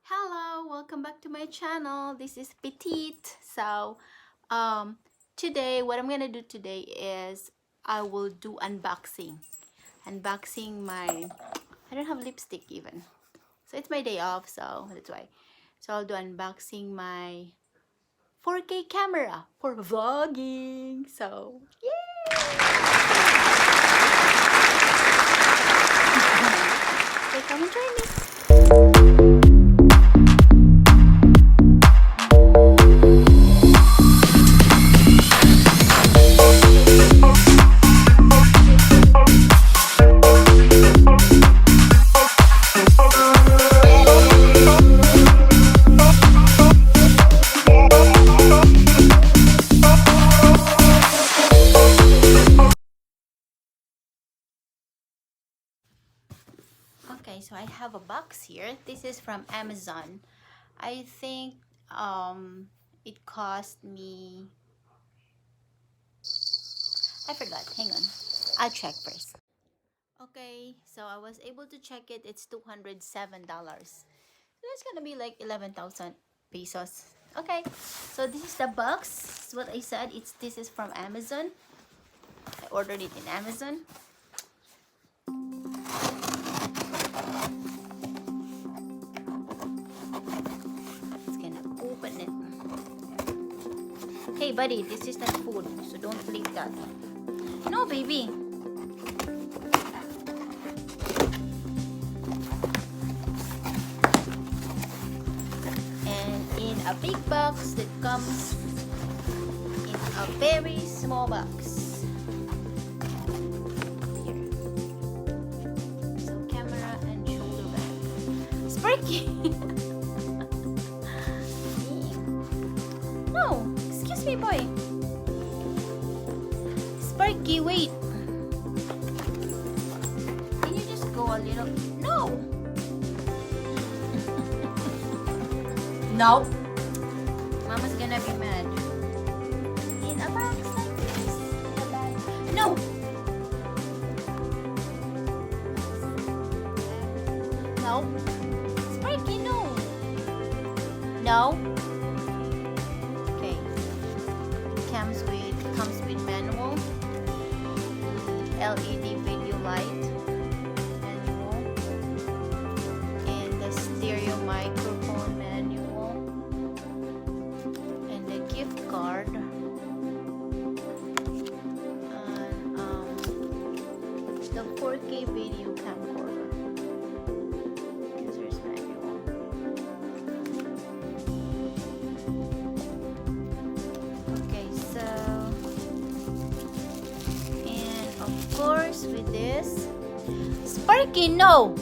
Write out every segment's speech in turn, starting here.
Hello, welcome back to my channel. This is Petite. Today what I'm gonna do today is I will do unboxing my, I don't have lipstick even, so it's my day off, so that's why. So I'll do unboxing my 4K camera for vlogging. So so come and join me. Okay, so I have a box here. This is from Amazon. I think it cost me, I forgot. Hang on. I'll check first. Okay, so I was able to check it. It's $207. So it's gonna be like 11,000 pesos. Okay, so this is the box. This is what I said. This is from Amazon. I ordered it in Amazon. It's gonna open it. Hey buddy, this is not food, so don't leave that. No, baby. And in a big box that comes in a very small box. Here. So camera and shoulder bag. Sparky! No, excuse me, boy. Sparky, wait. Can you just go a little? No. No. Mama's gonna be mad. In a box like this. In a bag. No. No. Sparky, no. No. Okay. Comes with manual, LED video light, manual, and the stereo microphone manual, and the gift card, and the 4K video camcorder. User's manual. Okay, so, and of course with this, Sparky, no!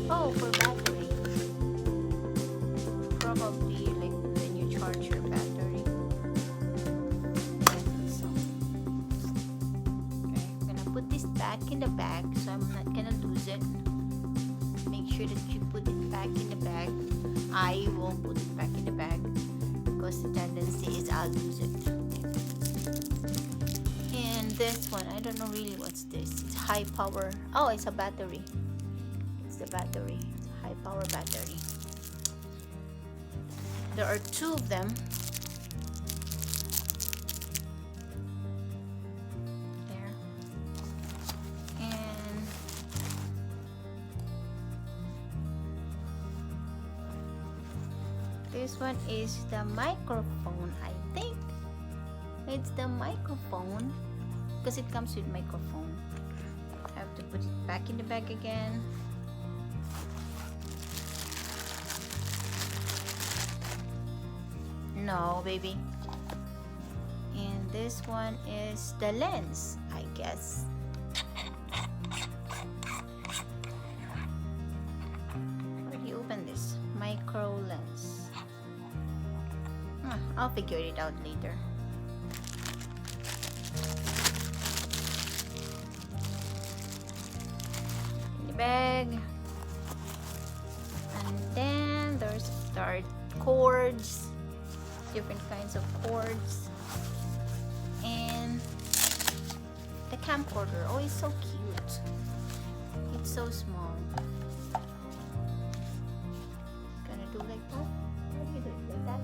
Oh, for battery. Probably like when you charge your battery. So, okay, I'm gonna put this back in the bag so I'm not gonna lose it. Make sure that you put it back in the bag. I won't put it back in the bag because the tendency is I'll lose it. And this one, I don't know really what's this. It's high power. Oh, it's a battery. The battery, high power battery. There are two of them. There. And this one is the microphone, I think. It's the microphone because it comes with microphone. I have to put it back in the bag again. No, baby. And this one is the lens, I guess. How do you open this? Micro lens. I'll figure it out later. In the bag. And then there's cords, different kinds of cords, and the camcorder. Oh, it's so cute. It's so small. Gonna do like that? How do you do it? Like that?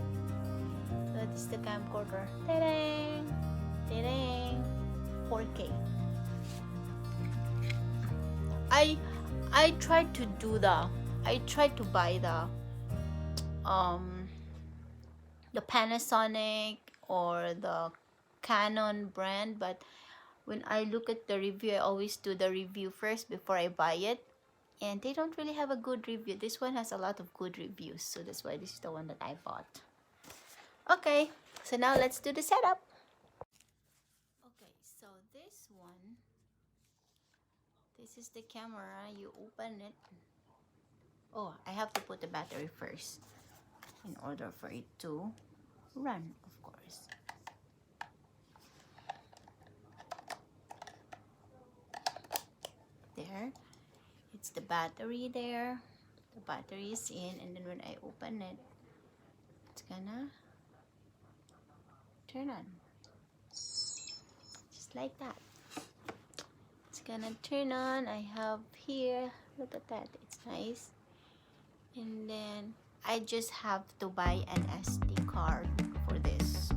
So this is the camcorder. Ta-dang! Ta-dang! 4K. I tried to do I tried to buy the Panasonic or the Canon brand, but when I look at the review, I always do the review first before I buy it, and they don't really have a good review. This one has a lot of good reviews, so that's why this is the one that I bought. Okay, so now let's do the setup. Okay, so this is the camera. You open it. Oh, I have to put the battery first in order for it to run, of course. There, it's the battery there. The battery is in, and then when I open it, it's gonna turn on. Just like that. It's gonna turn on. I have here, look at that, it's nice. And then I just have to buy an SD card for this,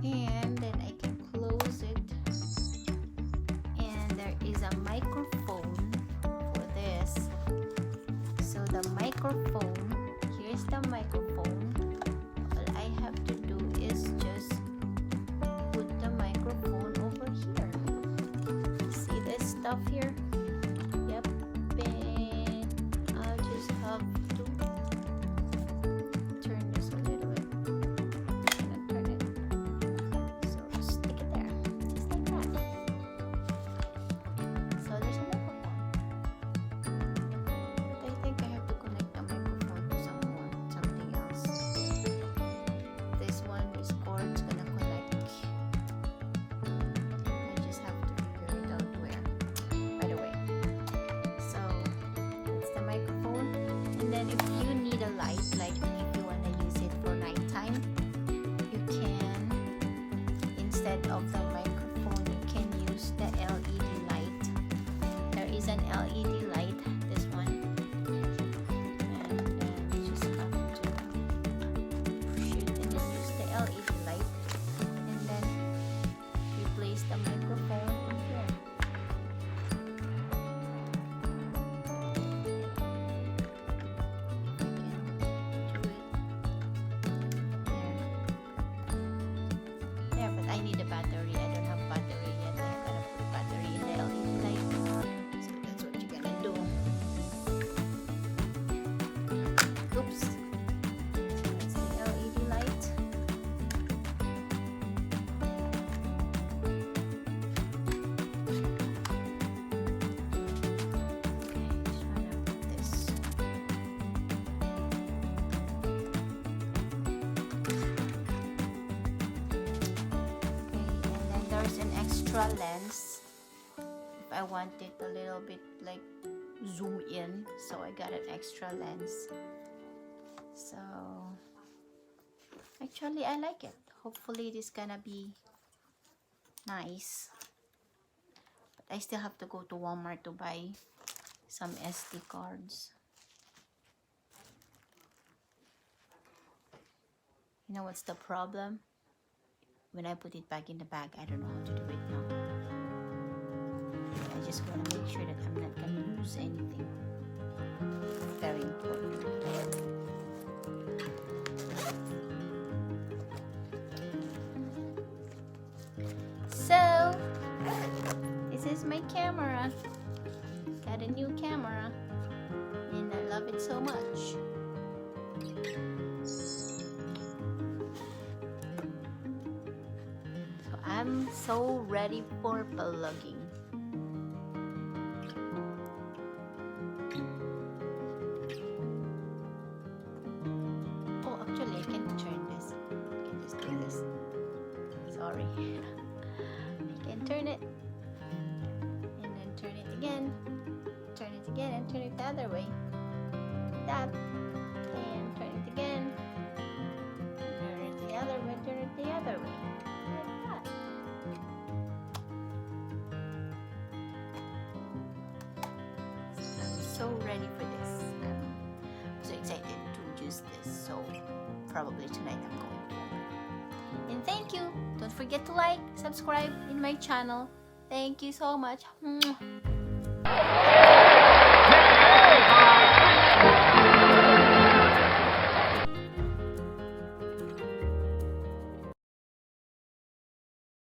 and then I can close it, and there is a microphone for this. So the microphone, here's the microphone. All I have to do is just put the microphone over here. See this stuff here? Yep. I'll just have to turn this a little bit. I'm gonna turn it. So stick it there. Just like that. So there's a microphone. But I think I have to connect the microphone to something else. This cord's gonna connect. I just have to figure it out where. By the way. So it's the microphone, and then if you need a light, like if you want to use it for nighttime, you can, instead of the microphone, you can use the LED light. There is an LED light, this one, and then you just have to push it and then use the LED light, and then replace the microphone in here. There, but I need a battery. I don't have battery yet. I'm gonna put battery in the LED light. So that's what you're gonna do. Oops. That's the LED light. Okay, just wanna put this. Okay, and then there's an extra lens if I want it a little bit like zoom in, so I got an extra lens. So actually I like it. Hopefully it is gonna be nice, but I still have to go to Walmart to buy some SD cards. You know what's the problem? When I put it back in the bag, I don't know how to do it now. I just want to make sure that I'm not going to lose anything. Very important. So, this is my camera. Got a new camera, and I love it so much. so ready for plugging. Oh, actually, I can turn this. I can just do this. Sorry. I can turn it. And then turn it again. Turn it again and turn it the other way. Like that. And turn it again. Turn it the other way. Turn it the other way. Like that. I'm so ready for this. I'm so excited to use this. So probably tonight I'm going to order. And thank you. Don't forget to like, subscribe in my channel. Thank you so much.